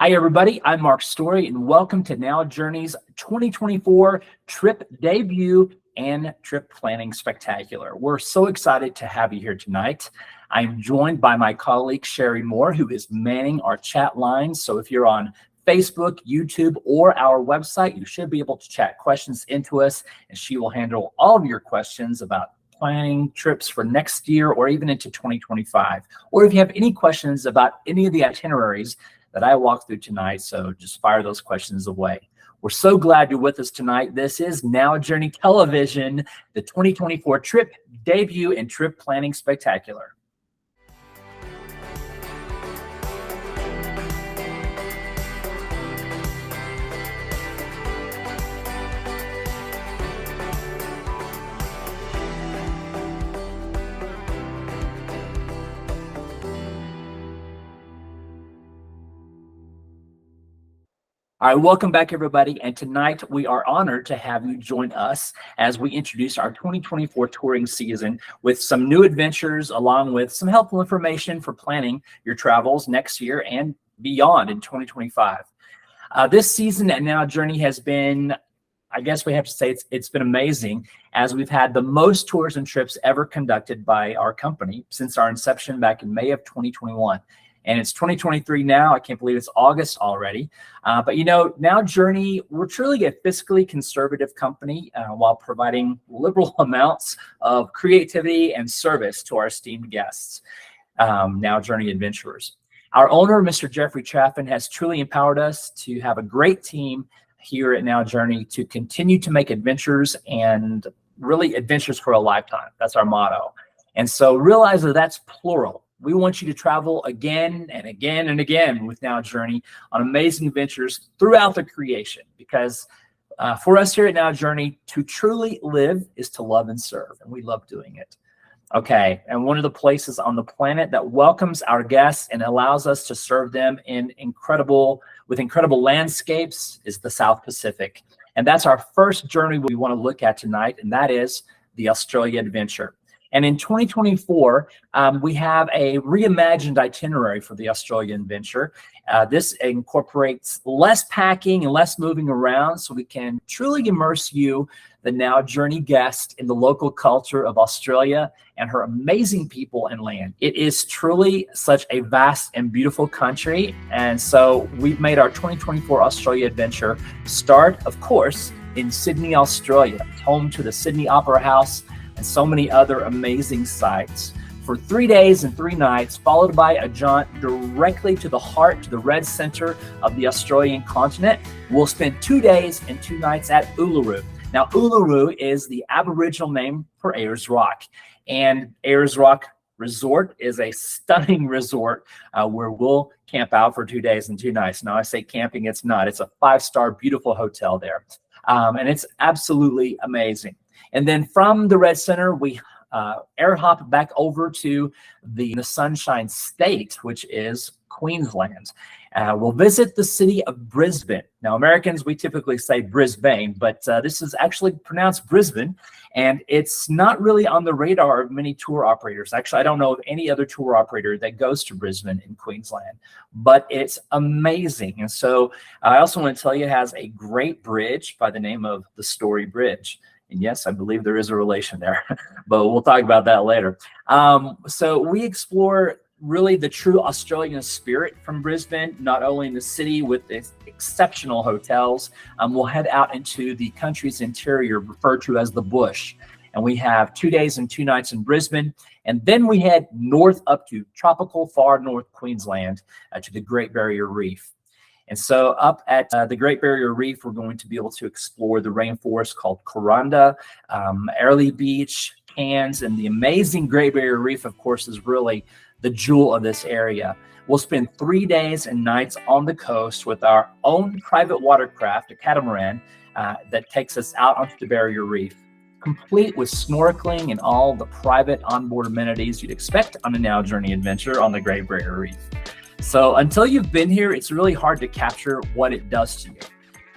Hi, everybody. I'm Mark Story, and welcome to Now Journey's 2024 Trip Debut and Trip Planning Spectacular. We're so excited to have you here tonight. I'm joined by my colleague, Sherry Moore, who is manning our chat lines. So if you're on Facebook, YouTube, or our website, you should be able to chat questions into us, and she will handle all of your questions about planning trips for next year or even into 2025. Or if you have any questions about any of the itineraries that I walked through tonight, so just fire those questions away. We're so glad you're with us tonight. This is Now Journey Television, the 2024 Trip Debut and Trip Planning Spectacular. All right, welcome back, everybody. And tonight we are honored to have you join us as we introduce our 2024 touring season with some new adventures, along with some helpful information for planning your travels next year and beyond in 2025. This season at Now Journey has been, I guess we have to say it's been amazing, as we've had the most tours and trips ever conducted by our company since our inception back in May of 2021. And it's 2023 now. I can't believe it's August already. But you know, Now Journey, we're truly a fiscally conservative company while providing liberal amounts of creativity and service to our esteemed guests, Now Journey adventurers. Our owner, Mr. Jeffrey Chaffin, has truly empowered us to have a great team here at Now Journey to continue to make adventures, and really adventures for a lifetime. That's our motto. And so realize that that's plural. We want you to travel again and again and again with Now Journey on amazing adventures throughout the creation, because for us here at Now Journey, to truly live is to love and serve, and we love doing it. Okay, and one of the places on the planet that welcomes our guests and allows us to serve them with incredible landscapes is the South Pacific. And that's our first journey we want to look at tonight, and that is the Australia Adventure. And in 2024, we have a reimagined itinerary for the Australian Adventure. This incorporates less packing and less moving around, so we can truly immerse you, the Now Journey guest, in the local culture of Australia and her amazing people and land. It is truly such a vast and beautiful country. And so we've made our 2024 Australia Adventure start, of course, in Sydney, Australia, home to the Sydney Opera House and so many other amazing sites, for 3 days and 3 nights, followed by a jaunt directly to the heart, to the red center of the Australian continent. We'll spend 2 days and 2 nights at Uluru. Now, Uluru is the Aboriginal name for Ayers Rock, and Ayers Rock Resort is a stunning resort where we'll camp out for 2 days and 2 nights. Now, I say camping, it's not. It's a 5-star beautiful hotel there, and it's absolutely amazing. And then from the Red Center, we air hop back over to the Sunshine State, which is Queensland. We'll visit the city of Brisbane. Now, Americans, we typically say Brisbane, but this is actually pronounced Brisbane, and it's not really on the radar of many tour operators. Actually, I don't know of any other tour operator that goes to Brisbane in Queensland, but it's amazing. And so I also want to tell you, it has a great bridge by the name of the Story Bridge. And yes, I believe there is a relation there, but we'll talk about that later. So we explore really the true Australian spirit from Brisbane, not only in the city with its exceptional hotels. We'll head out into the country's interior, referred to as the bush. And we have 2 days and 2 nights in Brisbane. And then we head north up to tropical far north Queensland to the Great Barrier Reef. And so up at the Great Barrier Reef, we're going to be able to explore the rainforest called Kuranda, Airlie Beach, Cairns, and the amazing Great Barrier Reef, of course, is really the jewel of this area. We'll spend 3 days and nights on the coast with our own private watercraft, a catamaran, that takes us out onto the Barrier Reef, complete with snorkeling and all the private onboard amenities you'd expect on a Now Journey adventure on the Great Barrier Reef. So until you've been here, it's really hard to capture what it does to you.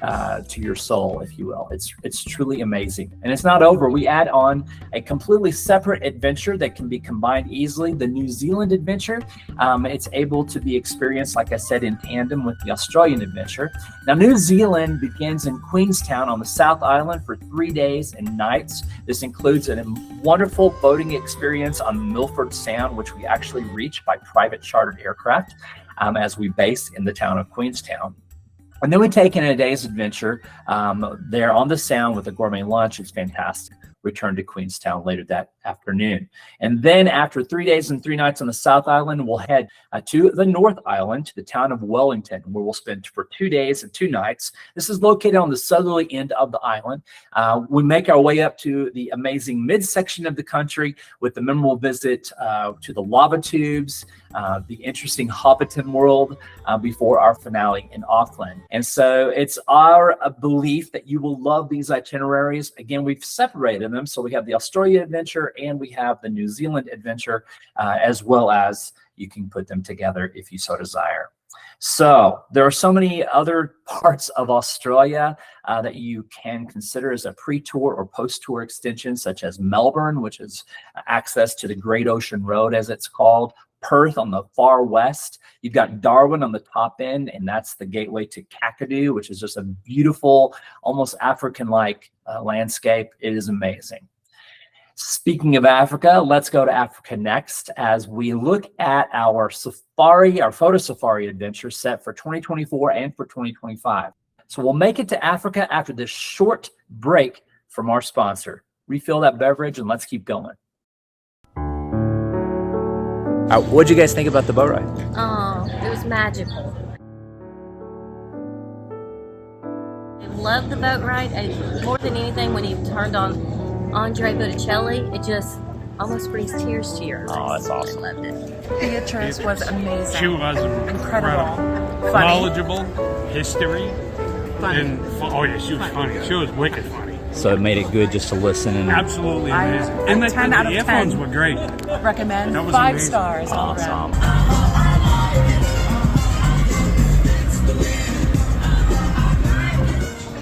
to your soul, if you will. It's truly amazing. And it's not over. We add on a completely separate adventure that can be combined easily, the New Zealand adventure. It's able to be experienced, like I said, in tandem with the Australian adventure. Now, New Zealand begins in Queenstown on the South Island for 3 days and nights. This includes a wonderful boating experience on Milford Sound, which we actually reach by private chartered aircraft as we base in the town of Queenstown. And then we take in a day's adventure there on the Sound with a gourmet lunch. It's fantastic. Return to Queenstown later that afternoon. And then after 3 days and 3 nights on the South Island, we'll head to the North Island, to the town of Wellington, where we'll spend for 2 days and 2 nights. This is located on the southerly end of the island. We make our way up to the amazing midsection of the country with the memorable visit to the lava tubes, the interesting Hobbiton world before our finale in Auckland. And so it's our belief that you will love these itineraries. Again, we've separated them. So we have the Australia adventure and we have the New Zealand adventure, as well as you can put them together if you so desire. So there are so many other parts of Australia that you can consider as a pre-tour or post-tour extension, such as Melbourne, which is access to the Great Ocean Road, as it's called. Perth on the far west. You've got Darwin on the top end, and that's the gateway to Kakadu, which is just a beautiful, almost African-like landscape. It is amazing. Speaking of Africa, let's go to Africa next as we look at our safari, our photo safari adventure set for 2024 and for 2025. So we'll make it to Africa after this short break from our sponsor. Refill that beverage and let's keep going. What'd you guys think about the boat ride? Oh, it was magical. I love the boat ride. More than anything, when he turned on Andre Botticelli, it just almost brings tears to your eyes. Oh, that's awesome. I loved it. Beatrice was amazing. She was incredible. Funny. Knowledgeable, history, Funny. and oh yeah, she was funny. She was wicked funny. So it made it good just to listen and Absolutely amazing. And the 10 out of earphones 10. were great. Recommend. That was 5 amazing. stars all around.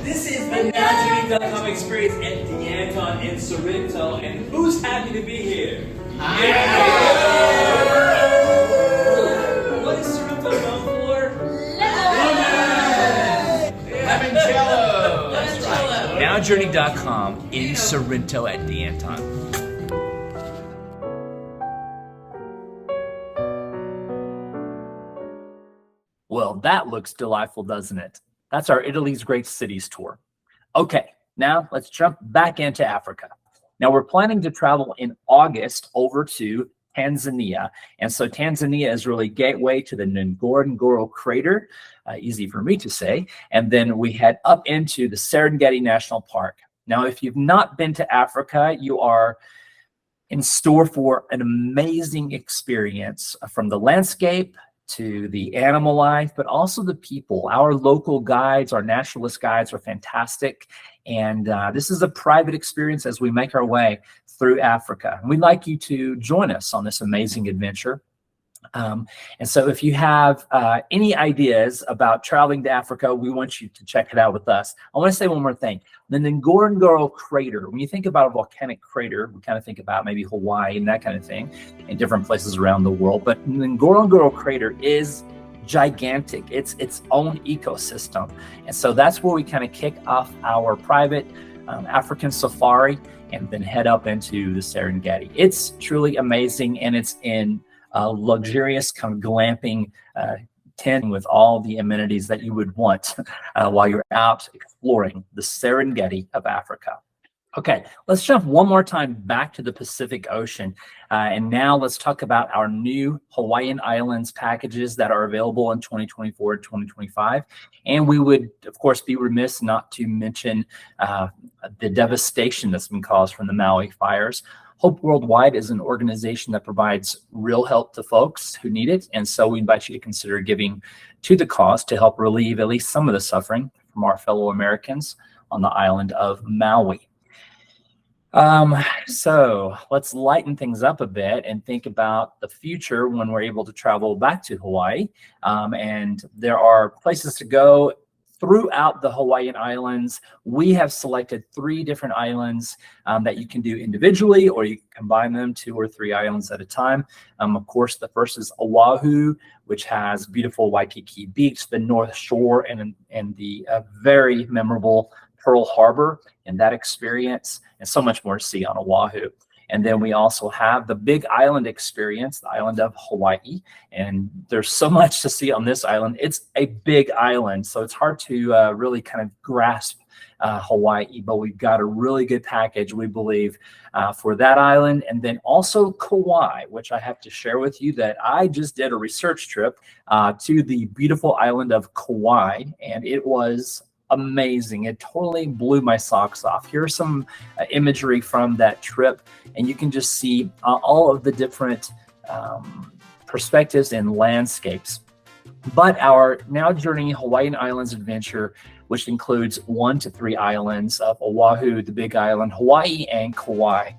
This is the NowJourney.com experience at D'Anton in Sorrento, and who's happy to be here? What is Sorrento known for? Limoncello. That's right. NowJourney.com in Sorrento at D'Anton. well, that looks delightful, doesn't it? That's our Italy's Great Cities tour. Okay, now let's jump back into Africa. Now we're planning to travel in August over to Tanzania. And so Tanzania is really gateway to the Ngorongoro crater, easy for me to say. And then we head up into the Serengeti National Park. Now, if you've not been to Africa, you are in store for an amazing experience from the landscape to the animal life, but also the people. Our local guides, our naturalist guides are fantastic. And this is a private experience as we make our way through Africa. And we'd like you to join us on this amazing adventure. And so if you have any ideas about traveling to Africa, we want you to check it out with us. I want to say one more thing. The Ngorongoro crater, when you think about a volcanic crater, we kind of think about maybe Hawaii and that kind of thing in different places around the world. But the Ngorongoro crater is gigantic. It's its own ecosystem. And so that's where we kind of kick off our private African safari and then head up into the Serengeti. It's truly amazing, and it's in luxurious kind of glamping tent with all the amenities that you would want while you're out exploring the Serengeti of Africa. Okay, let's jump one more time back to the Pacific Ocean. And now let's talk about our new Hawaiian Islands packages that are available in 2024 and 2025. And we would, of course, be remiss not to mention the devastation that's been caused from the Maui fires. Hope Worldwide is an organization that provides real help to folks who need it. And so we invite you to consider giving to the cause to help relieve at least some of the suffering from our fellow Americans on the island of Maui. So let's lighten things up a bit and think about the future when we're able to travel back to Hawaii. And there are places to go throughout the Hawaiian Islands. We have selected 3 different islands that you can do individually, or you can combine them 2 or 3 islands at a time. Of course, the first is Oahu, which has beautiful Waikiki Beach, the North Shore, and the very memorable Pearl Harbor and that experience, and so much more to see on Oahu. And then we also have the Big Island experience, the island of Hawaii. And there's so much to see on this island. It's a big island, so it's hard to really kind of grasp Hawaii, but we've got a really good package, we believe, for that island. And then also Kauai, which I have to share with you that I just did a research trip to the beautiful island of Kauai, and it was amazing. It totally blew my socks off. Here's some imagery from that trip, and you can just see all of the different perspectives and landscapes. But our Now Journey Hawaiian Islands adventure, which includes 1 to 3 islands of Oahu, the Big Island, Hawaii, and Kauai.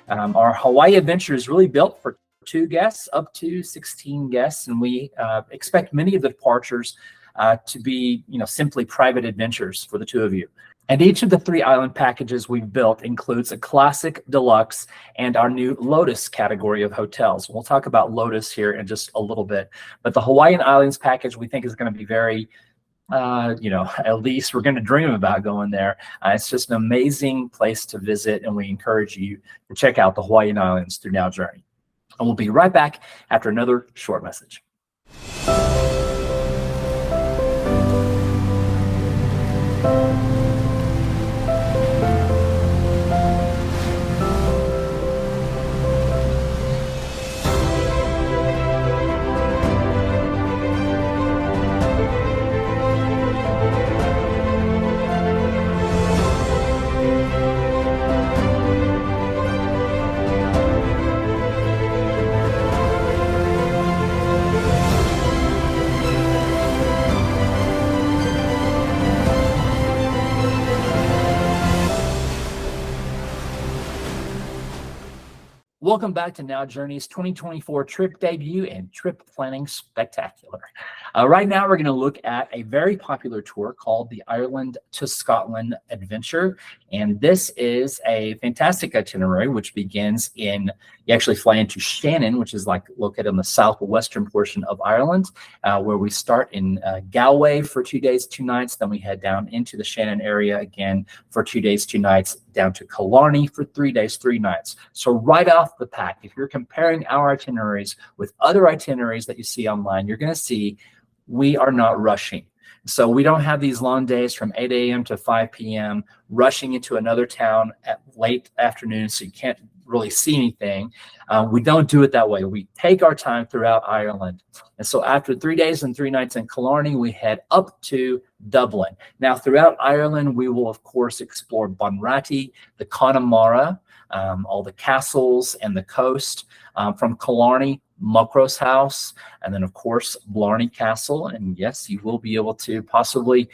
Our Hawaii adventure is really built for 2 guests, up to 16 guests, and we expect many of the departures to be, simply private adventures for the 2 of you. And each of the 3 island packages we've built includes a classic, deluxe, and our new Lotus category of hotels. We'll talk about Lotus here in just a little bit. But the Hawaiian Islands package we think is going to be very, at least we're going to dream about going there. It's just an amazing place to visit, and we encourage you to check out the Hawaiian Islands through Now Journey. And we'll be right back after another short message. Welcome back to Now Journey's 2024 trip debut and trip planning spectacular. Right now, we're going to look at a very popular tour called the Ireland to Scotland Adventure. And this is a fantastic itinerary, which begins you actually fly into Shannon, which is located on the southwestern portion of Ireland, where we start in Galway for 2 days, 2 nights. Then we head down into the Shannon area again for 2 days, 2 nights, down to Killarney for 3 days, 3 nights. So right off the pack, if you're comparing our itineraries with other itineraries that you see online, you're going to see we are not rushing. So we don't have these long days from 8 a.m. to 5 p.m. rushing into another town at late afternoon, so you can't really see anything. We don't do it that way. We take our time throughout Ireland. And so after 3 days and 3 nights in Killarney, we head up to Dublin. Now, throughout Ireland, we will, of course, explore Bunratty, the Connemara, all the castles and the coast. From Killarney, Muckross House, and then, of course, Blarney Castle. And yes, you will be able to possibly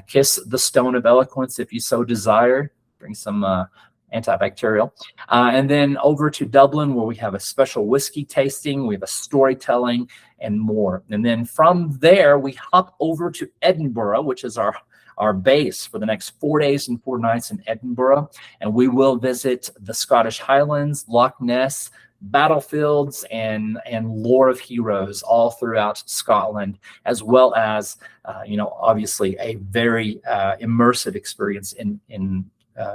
kiss the Stone of Eloquence if you so desire. Bring some antibacterial. And then over to Dublin, where we have a special whiskey tasting, we have a storytelling, and more. And then from there, we hop over to Edinburgh, which is our base for the next 4 days and 4 nights in Edinburgh. And we will visit the Scottish Highlands, Loch Ness, battlefields, and lore of heroes all throughout Scotland, as well as obviously a very immersive experience in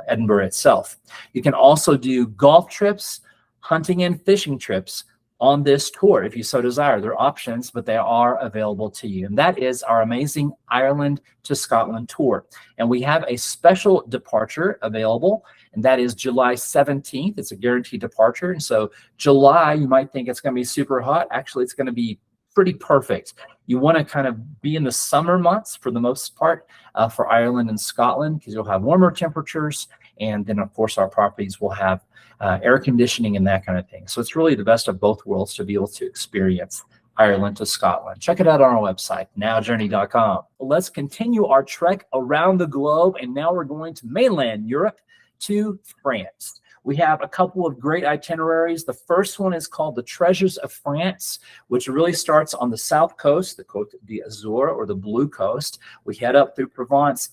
Edinburgh itself. You can also do golf trips, hunting and fishing trips on this tour if you so desire. There are options, but they are available to you. And that is our amazing Ireland to Scotland tour. And we have a special departure available, and that is July 17th. It's a guaranteed departure. And so July, you might think it's going to be super hot. Actually, it's going to be pretty perfect. You want to kind of be in the summer months for the most part for Ireland and Scotland, because you'll have warmer temperatures. And then, of course, our properties will have air conditioning and that kind of thing. So it's really the best of both worlds to be able to experience Ireland to Scotland. Check it out on our website, nowjourney.com. Let's continue our trek around the globe. And now we're going to mainland Europe, to France, we have a couple of great itineraries. The first one is called the Treasures of France, which really starts on the south coast, the Côte d'Azur, or the Blue Coast. We head up through Provence,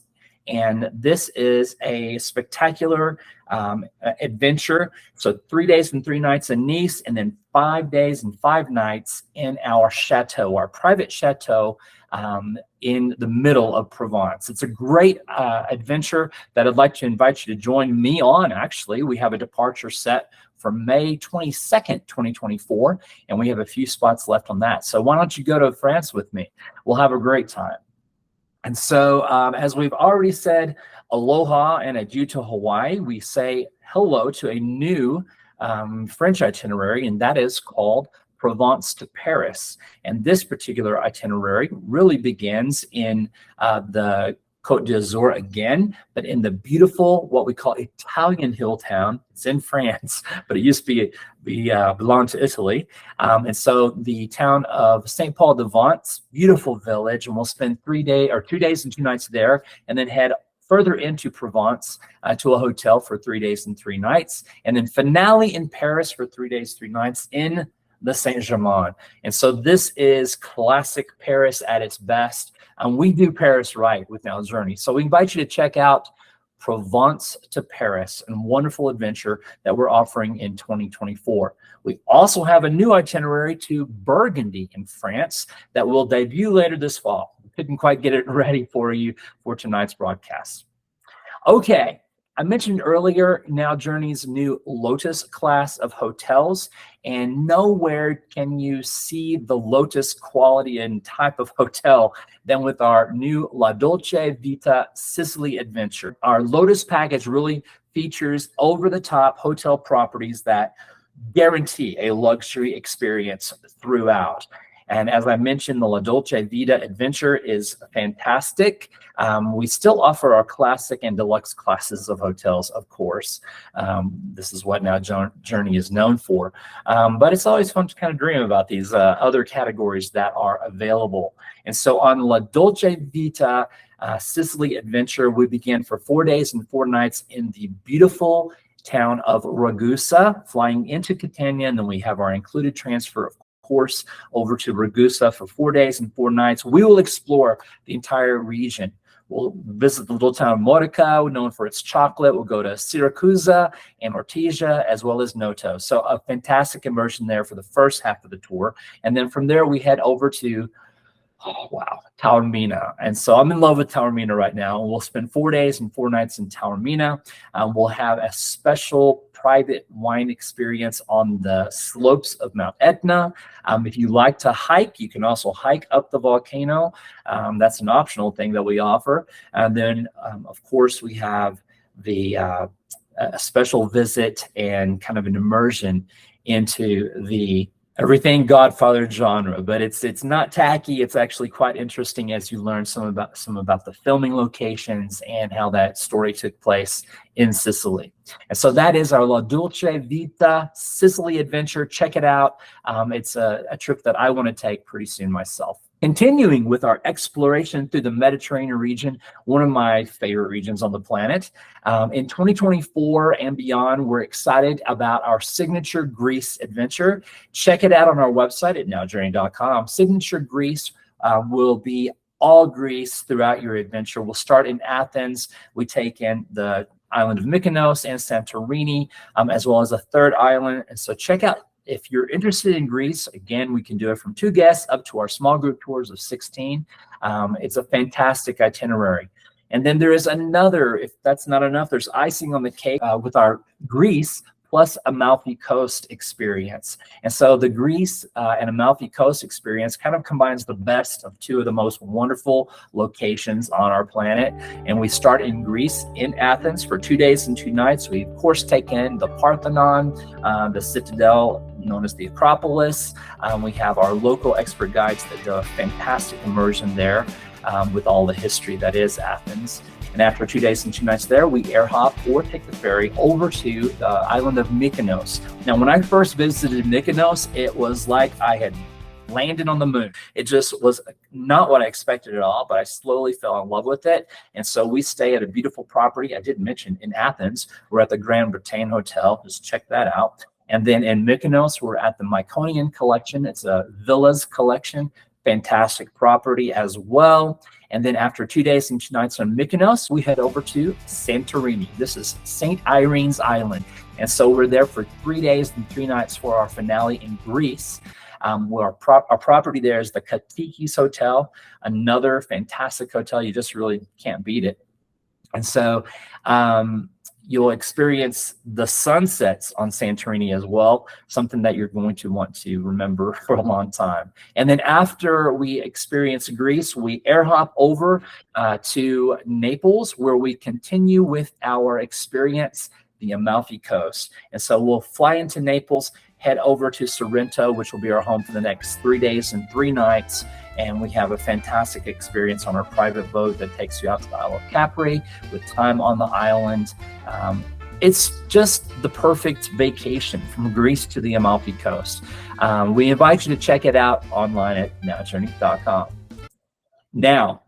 and this is a spectacular adventure. So 3 days and 3 nights in Nice, and then 5 days and 5 nights in our chateau, our private chateau in the middle of Provence. It's a great adventure that I'd like to invite you to join me on. Actually, we have a departure set for May 22nd, 2024, and we have a few spots left on that. So why don't you go to France with me? We'll have a great time. And so, as we've already said, aloha and adieu to Hawaii, we say hello to a new French itinerary, and that is called Provence to Paris. And this particular itinerary really begins in the Côte d'Azur again, but in the beautiful, what we call Italian hill town. It's in France, but it used to belong to Italy. And so the town of St. Paul de Vence, beautiful village, and we'll spend 2 days and 2 nights there, and then head further into Provence to a hotel for 3 days and 3 nights, and then finale in Paris for 3 days, 3 nights in the Saint-Germain. And so this is classic Paris at its best. And we do Paris right with Now Journey. So we invite you to check out Provence to Paris, a wonderful adventure that we're offering in 2024. We also have a new itinerary to Burgundy in France that will debut later this fall. We couldn't quite get it ready for you for tonight's broadcast. Okay. I mentioned earlier Now Journey's new Lotus class of hotels, and nowhere can you see the Lotus quality and type of hotel than with our new La Dolce Vita Sicily Adventure. Our Lotus package really features over-the-top hotel properties that guarantee a luxury experience throughout. And as I mentioned, the La Dolce Vita Adventure is fantastic. We still offer our classic and deluxe classes of hotels, of course. This is what Now Journey is known for. But it's always fun to kind of dream about these other categories that are available. And so on La Dolce Vita Sicily Adventure, we begin for 4 days and 4 nights in the beautiful town of Ragusa, flying into Catania, and then we have our included transfer, of course, over to Ragusa for 4 days and 4 nights. We will explore the entire region. We'll visit the little town of Modica, known for its chocolate. We'll go to Siracusa and Ortigia, as well as Noto. So a fantastic immersion there for the first half of the tour. And then from there, we head over to, Taormina. And so I'm in love with Taormina right now. We'll spend 4 days and 4 nights in Taormina. We'll have a special private wine experience on the slopes of Mount Etna. If you like to hike, you can also hike up the volcano. That's an optional thing that we offer. And then, of course, we have the a special visit and kind of an immersion into the everything Godfather genre, but it's not tacky. It's actually quite interesting as you learn some about the filming locations and how that story took place in Sicily. And so that is our La Dolce Vita Sicily Adventure. Check it out. It's a trip that I want to take pretty soon myself. Continuing with our exploration through the Mediterranean region, one of my favorite regions on the planet. In 2024 and beyond, we're excited about our Signature Greece adventure. Check it out on our website at nowjourney.com. Signature Greece will be all Greece throughout your adventure. We'll start in Athens. We take in the island of Mykonos and Santorini, as well as a third island. And so check out. If you're interested in Greece, again, we can do it from 2 guests up to our small group tours of 16. It's a fantastic itinerary. And then there is another, if that's not enough, there's icing on the cake with our Greece plus Amalfi Coast experience. And so the Greece and Amalfi Coast experience kind of combines the best of 2 of the most wonderful locations on our planet. And we start in Greece, in Athens, for 2 days and 2 nights. We, of course, take in the Parthenon, the Citadel, known as the Acropolis. We have our local expert guides that do a fantastic immersion there with all the history that is Athens. And after 2 days and 2 nights there, we air hop or take the ferry over to the island of Mykonos. Now, when I first visited Mykonos, it was like I had landed on the moon. It just was not what I expected at all, but I slowly fell in love with it. And so we stay at a beautiful property. I did mention in Athens, we're at the Grand Bretagne Hotel. Just check that out. And then in Mykonos, we're at the Myconian Collection. It's a villas collection, fantastic property as well. And then after 2 days and 2 nights on Mykonos, we head over to Santorini. This is St. Irene's Island. And so we're there for 3 days and 3 nights for our finale in Greece. Where our property there is the Katikis Hotel, another fantastic hotel. You just really can't beat it. And so you'll experience the sunsets on Santorini as well, something that you're going to want to remember for a long time. And then after we experience Greece, we air hop over to Naples, where we continue with our experience, the Amalfi Coast. And so we'll fly into Naples, head over to Sorrento, which will be our home for the next 3 days and 3 nights. And we have a fantastic experience on our private boat that takes you out to the Isle of Capri with time on the island. It's just the perfect vacation from Greece to the Amalfi Coast. We invite you to check it out online at nowjourney.com. Now,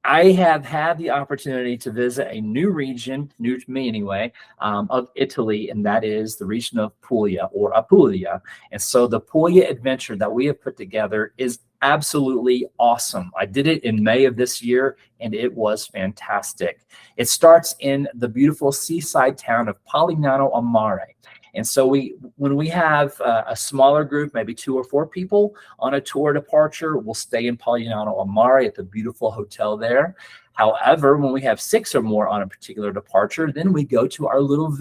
I have had the opportunity to visit a new region, new to me anyway, of Italy, and that is the region of Puglia, or Apulia. And so the Puglia adventure that we have put together is absolutely awesome. I did it in May of this year, and it was fantastic. It starts in the beautiful seaside town of Polignano a Mare. And so when we have a smaller group, maybe 2 or 4 people on a tour departure, we'll stay in Polignano a Mare at the beautiful hotel there. However, when we have 6 or more on a particular departure, then we go to our little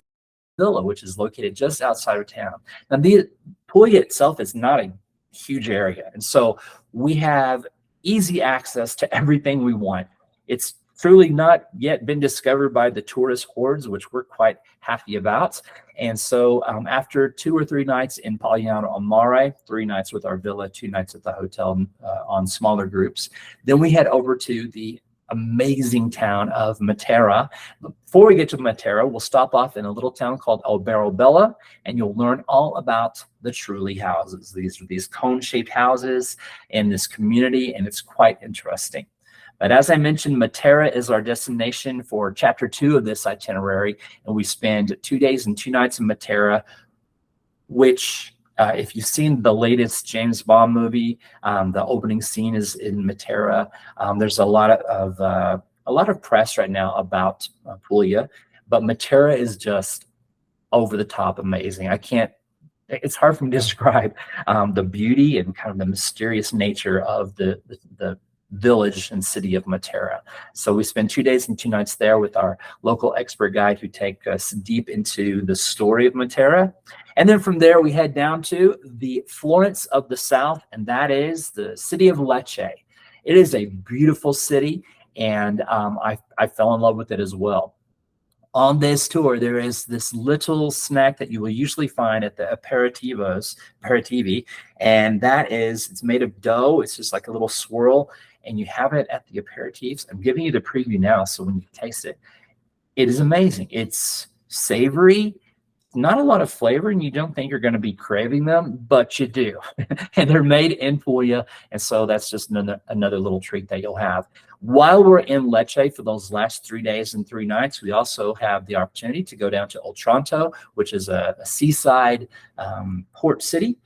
villa, which is located just outside of town. Now, the Puglia itself is not a huge area, and so we have easy access to everything we want. It's truly not yet been discovered by the tourist hordes, which we're quite happy about. And so after 2 or 3 nights in Polignano a Mare, 3 nights with our villa, 2 nights at the hotel on smaller groups, then we head over to the amazing town of Matera. Before we get to Matera, we'll stop off in a little town called Alberobello, and you'll learn all about the Trulli houses. These are these cone-shaped houses in this community, and it's quite interesting. But as I mentioned, Matera is our destination for chapter 2 of this itinerary, and we spend 2 days and 2 nights in Matera, which if you've seen the latest James Bond movie, the opening scene is in Matera. There's a lot of press right now about Puglia, but Matera is just over the top amazing. It's hard for me to describe the beauty and kind of the mysterious nature of the village and city of Matera. So we spend 2 days and 2 nights there with our local expert guide who take us deep into the story of Matera. And then from there, we head down to the Florence of the South, and that is the city of Lecce. It is a beautiful city, and I fell in love with it as well. On this tour, there is this little snack that you will usually find at the aperitivi, and that is, it's made of dough. It's just like a little swirl, and you have it at the aperitifs. I'm giving you the preview now, so when you taste it, it is amazing. It's savory, not a lot of flavor, and you don't think you're going to be craving them, but you do. And they're made in Puglia, and so that's just another little treat that you'll have. While we're in Lecce for those last 3 days and 3 nights, we also have the opportunity to go down to Otranto, which is a seaside port city.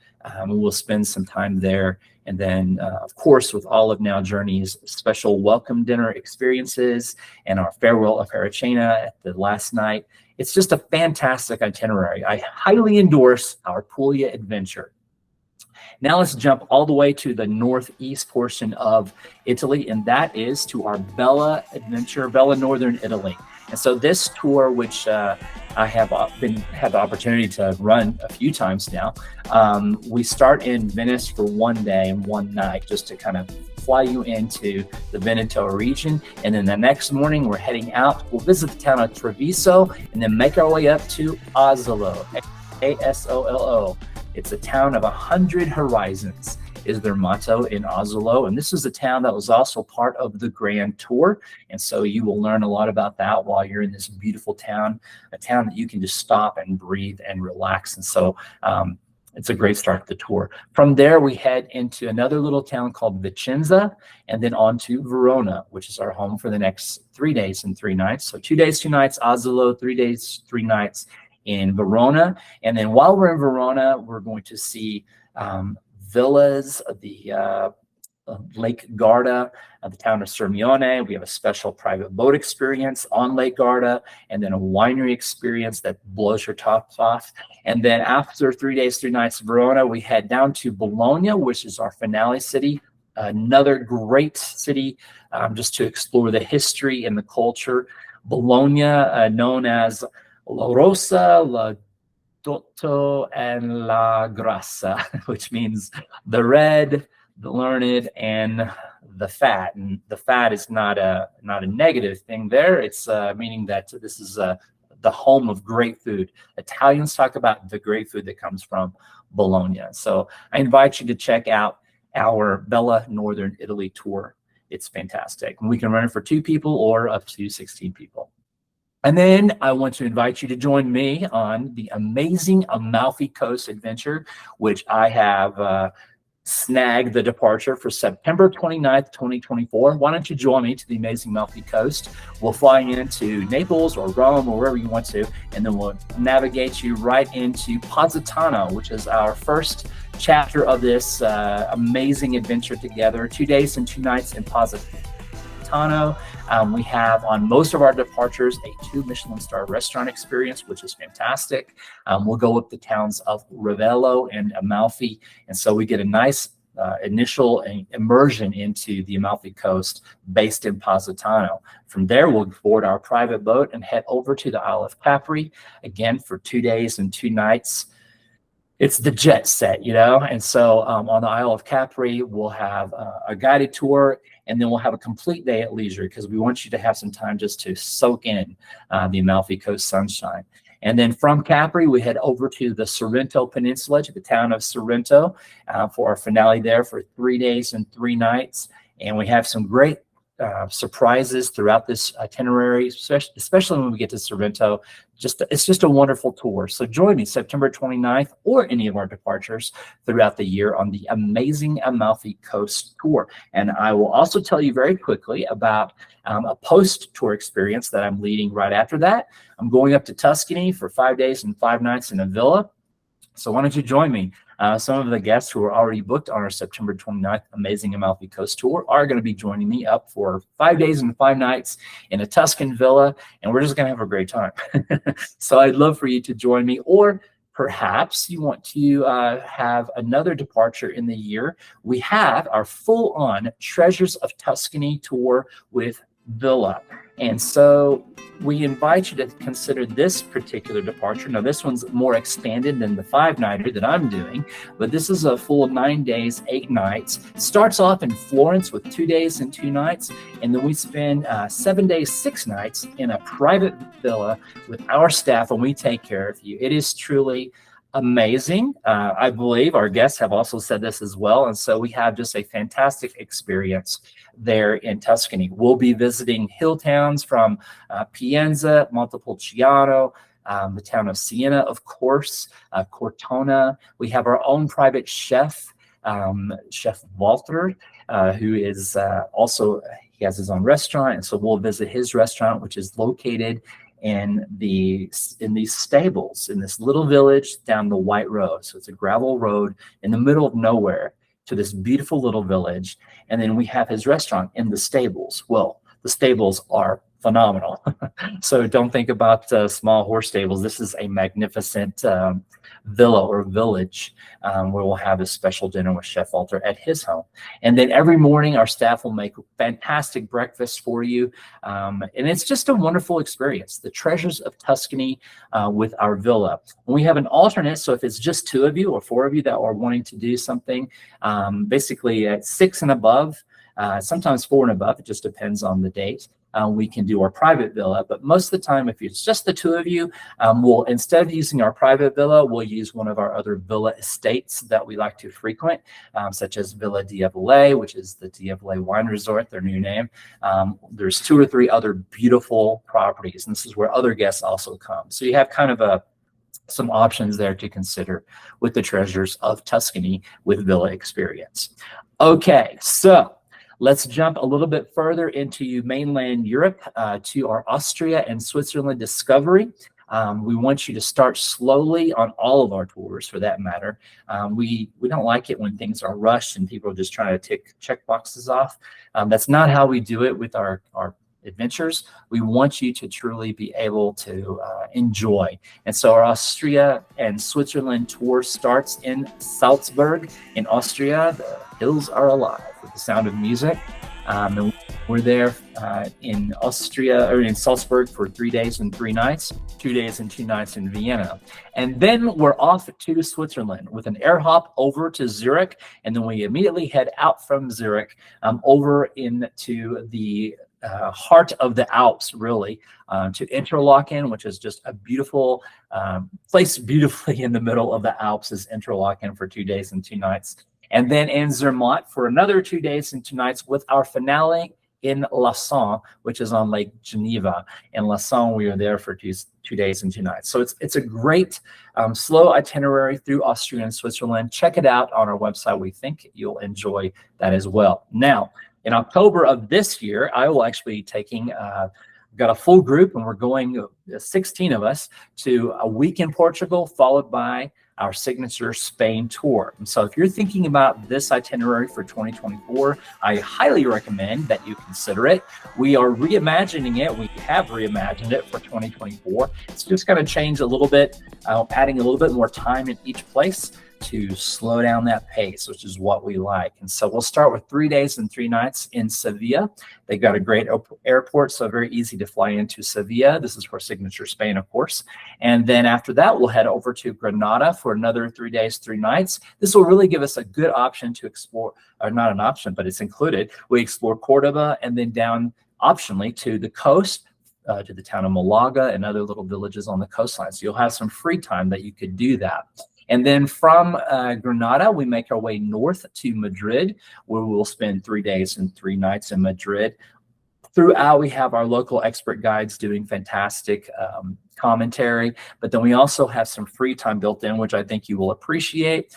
We'll spend some time there. And then, of course, with all of Now Journey's special welcome dinner experiences and our farewell Apericena at the last night, it's just a fantastic itinerary. I highly endorse our Puglia adventure. Now let's jump all the way to the northeast portion of Italy, and that is to our Bella adventure, Bella Northern Italy. And so this tour, which I have had the opportunity to run a few times now, we start in Venice for 1 day and 1 night just to kind of fly you into the Veneto region. And then the next morning, we're heading out. We'll visit the town of Treviso and then make our way up to Asolo, A-S-O-L-O. It's a town of 100 horizons is their motto in Asolo. And this is a town that was also part of the Grand Tour. And so you will learn a lot about that while you're in this beautiful town, a town that you can just stop and breathe and relax. And so it's a great start to the tour. From there, we head into another little town called Vicenza, and then on to Verona, which is our home for the next 3 days and 3 nights. So 2 days, 2 nights, Asolo, 3 days, 3 nights in Verona. And then while we're in Verona, we're going to see villas, the Lake Garda, the town of Sirmione. We have a special private boat experience on Lake Garda, and then a winery experience that blows your tops off. And then after 3 days, 3 nights in Verona, we head down to Bologna, which is our finale city. Another great city just to explore the history and the culture. Bologna, known as La Rosa, La Dotto, and La Grassa, which means the red, the learned, and the fat. And the fat is not a negative thing there. It's meaning that this is the home of great food. Italians talk about the great food that comes from Bologna. So I invite you to check out our Bella Northern Italy tour. It's fantastic. And we can run it for 2 people or up to 16 people. And then I want to invite you to join me on the amazing Amalfi Coast adventure, which I have snagged the departure for September 29th, 2024. Why don't you join me to the amazing Amalfi Coast? We'll fly into Naples or Rome or wherever you want to, and then we'll navigate you right into Positano, which is our first chapter of this amazing adventure together. 2 days and 2 nights in Positano. We have on most of our departures a 2 Michelin star restaurant experience, which is fantastic. We'll go up the towns of Ravello and Amalfi, and so we get a nice initial immersion into the Amalfi Coast based in Positano. From there, we'll board our private boat and head over to the Isle of Capri, again for 2 days and 2 nights. It's the jet set, you know, and so on the Isle of Capri, we'll have a guided tour, and then we'll have a complete day at leisure because we want you to have some time just to soak in the Amalfi Coast sunshine. And then from Capri, we head over to the Sorrento Peninsula, to the town of Sorrento, for our finale there for 3 days and 3 nights. And we have some great surprises throughout this itinerary, especially when we get to Sorrento. It's just a wonderful tour. So join me September 29th or any of our departures throughout the year on the amazing Amalfi Coast tour. And I will also tell you very quickly about a post-tour experience that I'm leading right after that. I'm going up to Tuscany for 5 days and 5 nights in a villa. So why don't you join me? Some of the guests who are already booked on our September 29th Amazing Amalfi Coast tour are going to be joining me up for 5 days and 5 nights in a Tuscan villa, and we're just going to have a great time. So I'd love for you to join me, or perhaps you want to have another departure in the year. We have our full-on Treasures of Tuscany tour with Villa. And so we invite you to consider this particular departure. Now, this one's more expanded than the 5-nighter that I'm doing, but this is a full 9 days, 8 nights. Starts off in Florence with 2 days and 2 nights, and then we spend 7 days, 6 nights in a private villa with our staff, and we take care of you. It is truly amazing. I believe our guests have also said this as well, and so we have just a fantastic experience there in Tuscany. We'll be visiting hill towns from Pienza, Montepulciano, the town of Siena, of course, Cortona. We have our own private chef, Chef Walter, who is also, he has his own restaurant, and so we'll visit his restaurant, which is located in these stables in this little village down the White Road. So it's a gravel road in the middle of nowhere to this beautiful little village. And then we have his restaurant in the stables. Well, the stables are phenomenal. So don't think about small horse stables. This is a magnificent villa or village where we'll have a special dinner with Chef Walter at his home. And then every morning our staff will make fantastic breakfast for you. And it's just a wonderful experience. The Treasures of Tuscany with our villa. And we have an alternate, so if it's just 2 of you or 4 of you that are wanting to do something, basically at 6 and above, sometimes 4 and above, it just depends on the date. We can do our private villa, but most of the time, if it's just the 2 of you, we'll, instead of using our private villa, we'll use one of our other villa estates that we like to frequent, such as Villa Diavole, which is the Diavole Wine Resort, their new name. There's 2 or 3 other beautiful properties, and this is where other guests also come. So you have kind of some options there to consider with the treasures of Tuscany with Villa Experience. Okay, so let's jump a little bit further into mainland Europe to our Austria and Switzerland discovery. We want you to start slowly on all of our tours, for that matter. We don't like it when things are rushed and people are just trying to check boxes off. That's not how we do it with our adventures. We want you to truly be able to enjoy. And so our Austria and Switzerland tour starts in Salzburg in Austria. The hills are alive with the sound of music. And we're there in Austria, or in Salzburg, for 3 days and 3 nights, 2 days and 2 nights in Vienna. And then we're off to Switzerland with an air hop over to Zurich. And then we immediately head out from Zurich over into the heart of the Alps, really, to Interlaken, which is just a beautiful place, beautifully in the middle of the Alps, is Interlaken for 2 days and 2 nights. And then in Zermatt for another 2 days and 2 nights, with our finale in Lausanne, which is on Lake Geneva. In Lausanne, we are there for 2 days and 2 nights. So it's a great slow itinerary through Austria and Switzerland. Check it out on our website. We think you'll enjoy that as well. Now, in October of this year, I will actually be taking, got a full group, and we're going, 16 of us, to a week in Portugal, followed by our signature Spain tour. And so if you're thinking about this itinerary for 2024, I highly recommend that you consider it. We are reimagining it. We have reimagined it for 2024. It's just going to change a little bit, adding a little bit more time in each place to slow down that pace, which is what we like. And so we'll start with 3 days and 3 nights in Sevilla. They've got a great airport, so very easy to fly into Sevilla. This is for Signature Spain, of course. And then after that, we'll head over to Granada for another 3 days, 3 nights. This will really give us a good option to explore, or not an option, but it's included. We explore Cordoba and then down optionally to the coast, to the town of Malaga and other little villages on the coastline. So you'll have some free time that you could do that. And then from Granada, we make our way north to Madrid, where we'll spend 3 days and 3 nights in Madrid. Throughout, we have our local expert guides doing fantastic commentary, but then we also have some free time built in, which I think you will appreciate.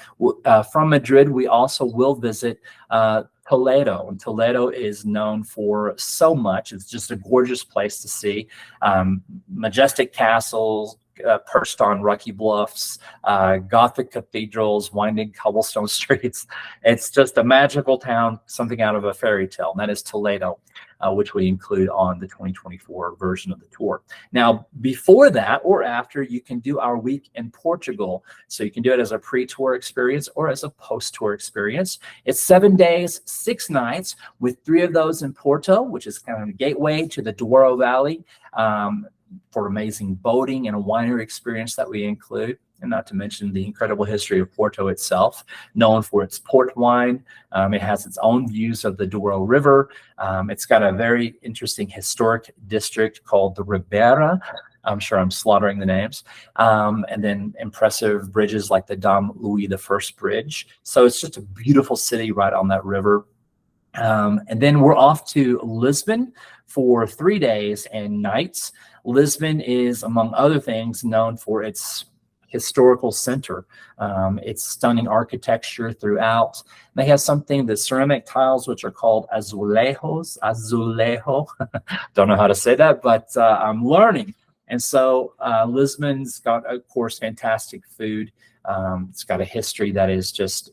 From Madrid, we also will visit Toledo, and Toledo is known for so much. It's just a gorgeous place to see. Majestic castles, perched on rocky bluffs, Gothic cathedrals, winding cobblestone streets. It's just a magical town, something out of a fairy tale. And that is Toledo, which we include on the 2024 version of the tour. Now, before that or after, you can do our week in Portugal. So you can do it as a pre-tour experience or as a post-tour experience. It's 7 days, 6 nights, with 3 of those in Porto, which is kind of a gateway to the Douro Valley, for amazing boating and a winery experience that we include, and not to mention the incredible history of Porto itself, known for its port wine. It has its own views of the Douro River. It's got a very interesting historic district called the Ribeira. I'm sure I'm slaughtering the names. And then impressive bridges like the Dom Louis I Bridge. So it's just a beautiful city right on that river. And then we're off to Lisbon for 3 days and nights. Lisbon is, among other things, known for its historical center, its stunning architecture throughout. They have something, the ceramic tiles, which are called azulejos, azulejo. Don't know how to say that, but I'm learning. And so Lisbon's got, of course, fantastic food. It's got a history that is just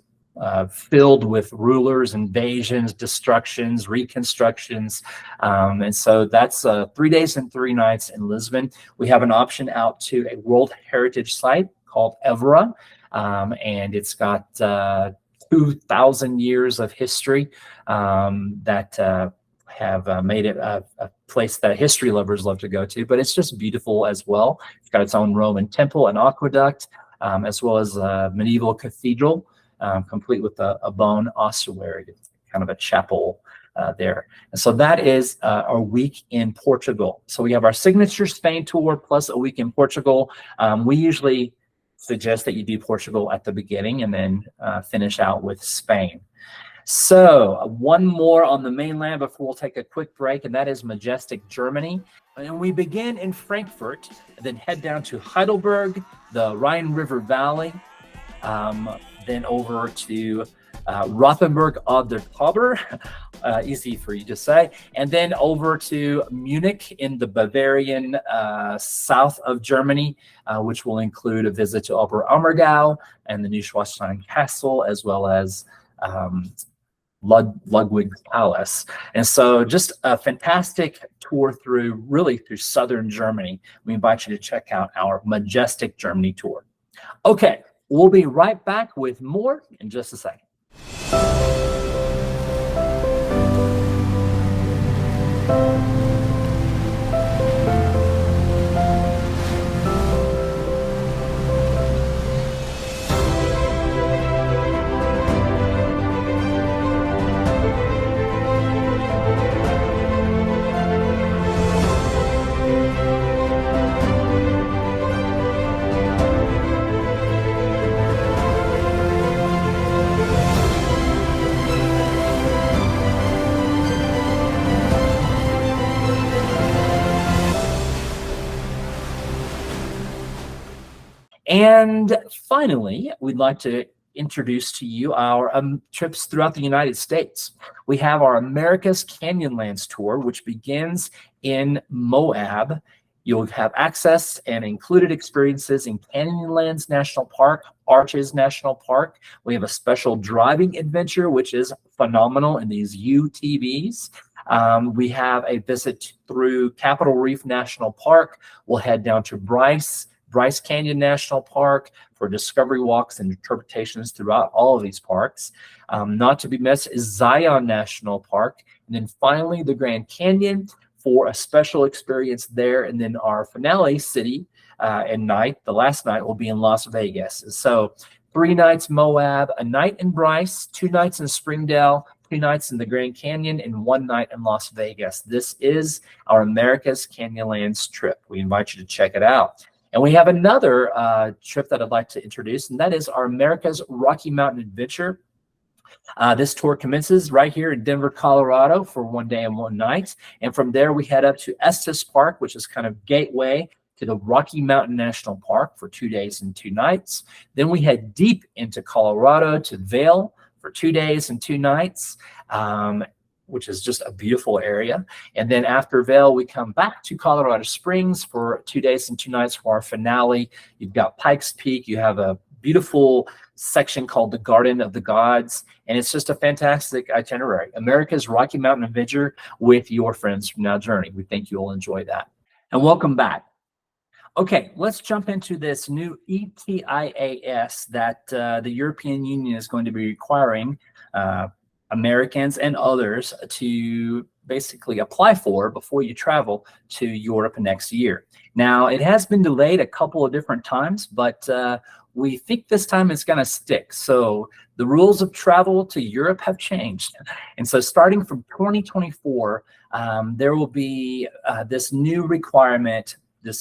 filled with rulers, invasions, destructions, reconstructions. And so that's 3 days and 3 nights in Lisbon. We have an option out to a World Heritage Site called Évora, and it's got 2,000 years of history that have made it a place that history lovers love to go to, but it's just beautiful as well. It's got its own Roman temple and aqueduct, as well as a medieval cathedral, complete with a bone ossuary, kind of a chapel there. And so that is our week in Portugal. So we have our signature Spain tour plus a week in Portugal. We usually suggest that you do Portugal at the beginning and then finish out with Spain. So one more on the mainland before we'll take a quick break, and that is majestic Germany. And we begin in Frankfurt, and then head down to Heidelberg, the Rhine River Valley, then over to Rothenburg an der Tauber, easy for you to say, and then over to Munich in the Bavarian south of Germany, which will include a visit to Oberammergau and the Neuschwanstein Castle, as well as Ludwig Palace. And so just a fantastic tour through southern Germany. We invite you to check out our majestic Germany tour. Okay, we'll be right back with more in just a second. And finally, we'd like to introduce to you our trips throughout the United States. We have our America's Canyonlands tour, which begins in Moab. You'll have access and included experiences in Canyonlands National Park, Arches National Park. We have a special driving adventure, which is phenomenal in these UTVs. We have a visit through Capitol Reef National Park. We'll head down to Bryce Canyon National Park for discovery walks and interpretations throughout all of these parks. Not to be missed is Zion National Park. And then finally, the Grand Canyon for a special experience there. And then our finale city and night, the last night, will be in Las Vegas. So 3 nights Moab, a night in Bryce, 2 nights in Springdale, 2 nights in the Grand Canyon, and 1 night in Las Vegas. This is our America's Canyonlands trip. We invite you to check it out. And we have another trip that I'd like to introduce, and that is our America's Rocky Mountain Adventure. This tour commences right here in Denver, Colorado for 1 day and 1 night. And from there, we head up to Estes Park, which is kind of gateway to the Rocky Mountain National Park for 2 days and 2 nights. Then we head deep into Colorado to Vail for 2 days and 2 nights. Which is just a beautiful area. And then after Vail, we come back to Colorado Springs for 2 days and 2 nights for our finale. You've got Pikes Peak. You have a beautiful section called the Garden of the Gods. And it's just a fantastic itinerary. America's Rocky Mountain Adventure with your friends from Now Journey. We think you'll enjoy that. And welcome back. Okay, let's jump into this new ETIAS that the European Union is going to be requiring Americans and others to basically apply for before you travel to Europe next year. Now, it has been delayed a couple of different times, but we think this time it's going to stick. So the rules of travel to Europe have changed. And so starting from 2024, there will be this new requirement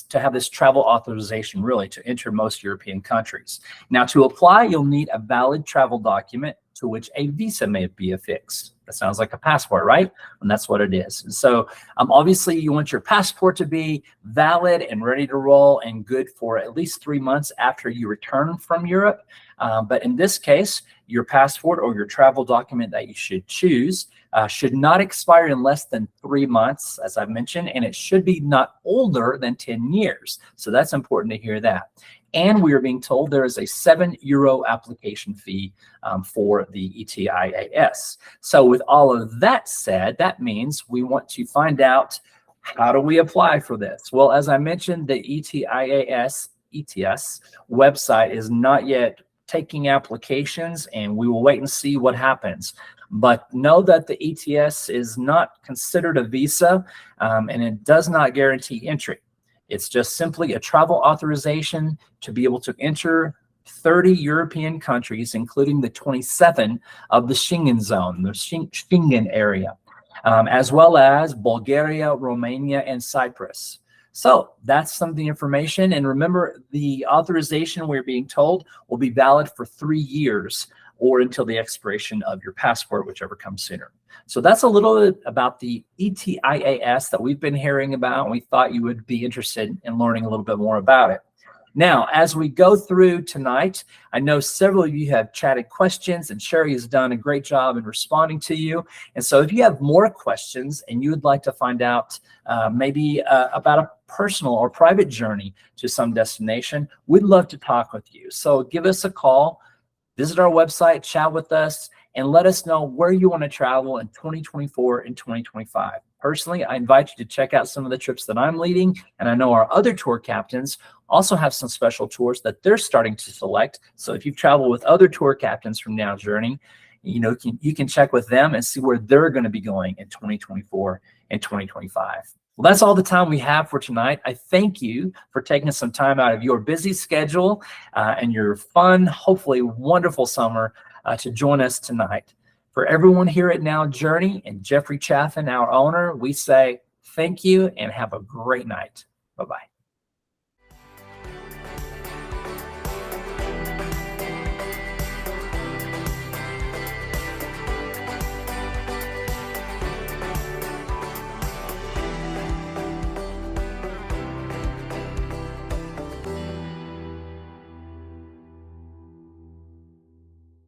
to have this travel authorization really to enter most European countries. Now, to apply, you'll need a valid travel document to which a visa may be affixed. That sounds like a passport, right? And that's what it is. And so obviously you want your passport to be valid and ready to roll and good for at least 3 months after you return from Europe. But in this case, your passport or your travel document that you should choose should not expire in less than 3 months, as I mentioned, and it should be not older than 10 years. So that's important to hear that. And we are being told there is a €7 application fee for the ETIAS. So with all of that said, that means we want to find out, how do we apply for this? Well, as I mentioned, the ETIAS website is not yet taking applications, and we will wait and see what happens. But know that the ETS is not considered a visa, and it does not guarantee entry. It's just simply a travel authorization to be able to enter 30 European countries, including the 27 of the Schengen zone, the Schengen area, as well as Bulgaria, Romania, and Cyprus. So that's some of the information. And remember, the authorization, we're being told, will be valid for 3 years, or until the expiration of your passport, whichever comes sooner. So that's a little bit about the ETIAS that we've been hearing about, and we thought you would be interested in learning a little bit more about it. Now, as we go through tonight, I know several of you have chatted questions, and Sherry has done a great job in responding to you. And so if you have more questions and you would like to find out maybe about a personal or private journey to some destination, we'd love to talk with you. So give us a call, visit our website, chat with us, and let us know where you want to travel in 2024 and 2025. Personally, I invite you to check out some of the trips that I'm leading, and I know our other tour captains also have some special tours that they're starting to select. So if you've traveled with other tour captains from Now Journey, you can check with them and see where they're going to be going in 2024 and 2025. Well, that's all the time we have for tonight. I thank you for taking some time out of your busy schedule and your fun, hopefully wonderful summer to join us tonight. For everyone here at Now Journey and Jeffrey Chaffin, our owner, we say thank you and have a great night. Bye-bye.